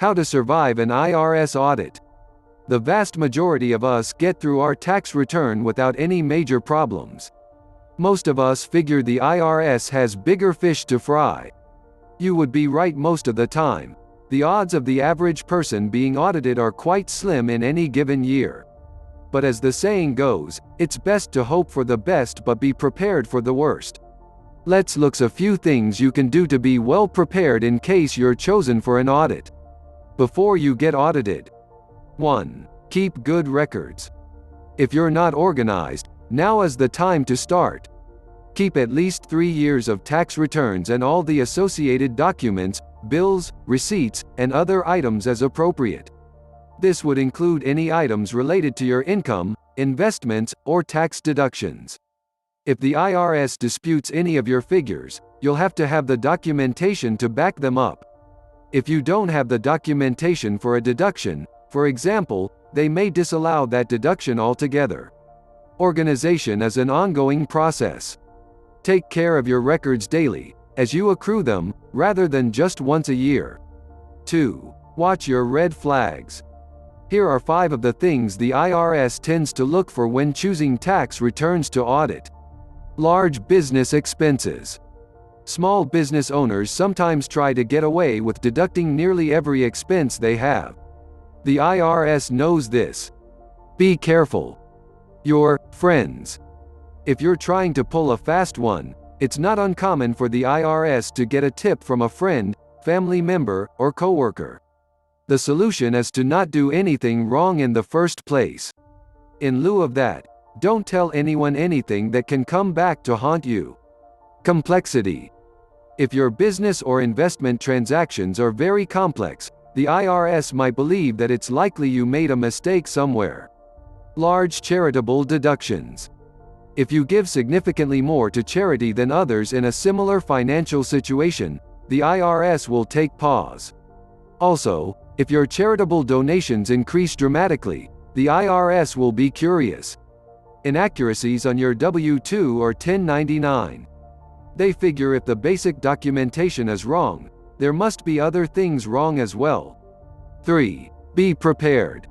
How to survive an IRS audit. The vast majority of us get through our tax return without any major problems. Most of us figure the IRS has bigger fish to fry. You would be right most of the time. The odds of the average person being audited are quite slim in any given year. But as the saying goes, it's best to hope for the best but be prepared for the worst. Let's look at a few things you can do to be well prepared in case you're chosen for an audit. Before you get audited. 1. Keep good records. If you're not organized, now is the time to start. Keep at least 3 years of tax returns and all the associated documents, bills, receipts, and other items as appropriate. This would include any items related to your income, investments, or tax deductions. If the IRS disputes any of your figures, you'll have to have the documentation to back them up. If you don't have the documentation for a deduction, for example, they may disallow that deduction altogether. Organization is an ongoing process. Take care of your records daily, as you accrue them, rather than just once a year. 2. Watch your red flags. Here are 5 of the things the IRS tends to look for when choosing tax returns to audit. Large business expenses. Small business owners sometimes try to get away with deducting nearly every expense they have. The IRS knows this. Be careful. Your friends. If you're trying to pull a fast one, it's not uncommon for the IRS to get a tip from a friend, family member, or coworker. The solution is to not do anything wrong in the first place. In lieu of that, don't tell anyone anything that can come back to haunt you. Complexity. If your business or investment transactions are very complex, the IRS might believe that it's likely you made a mistake somewhere. Large charitable deductions. If you give significantly more to charity than others in a similar financial situation, the IRS will take pause. Also, if your charitable donations increase dramatically, the IRS will be curious. Inaccuracies on your W-2 or 1099. They figure if the basic documentation is wrong, there must be other things wrong as well. 3. Be prepared.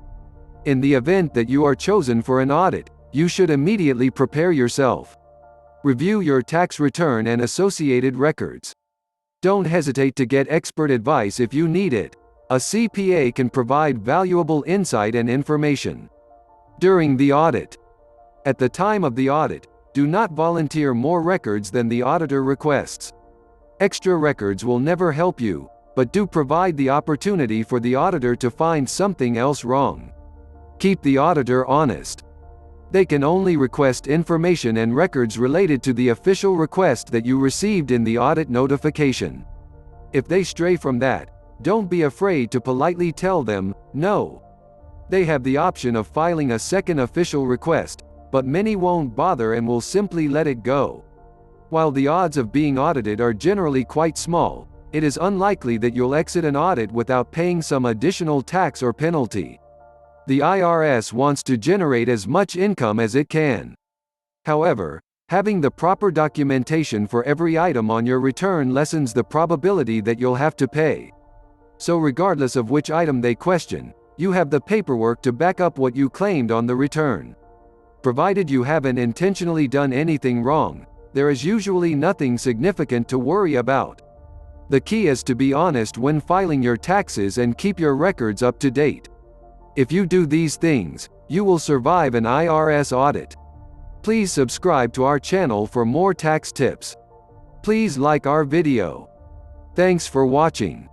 In the event that you are chosen for an audit, you should immediately prepare yourself. Review your tax return and associated records. Don't hesitate to get expert advice if you need it. A CPA can provide valuable insight and information. During the audit. At the time of the audit, do not volunteer more records than the auditor requests. Extra records will never help you, but do provide the opportunity for the auditor to find something else wrong. Keep the auditor honest. They can only request information and records related to the official request that you received in the audit notification. If they stray from that, don't be afraid to politely tell them, no. They have the option of filing a second official request, but many won't bother and will simply let it go. While the odds of being audited are generally quite small, it is unlikely that you'll exit an audit without paying some additional tax or penalty. The IRS wants to generate as much income as it can. However, having the proper documentation for every item on your return lessens the probability that you'll have to pay. So regardless of which item they question, you have the paperwork to back up what you claimed on the return. Provided you haven't intentionally done anything wrong, there is usually nothing significant to worry about. The key is to be honest when filing your taxes and keep your records up to date. If you do these things, you will survive an IRS audit. Please subscribe to our channel for more tax tips. Please like our video. Thanks for watching.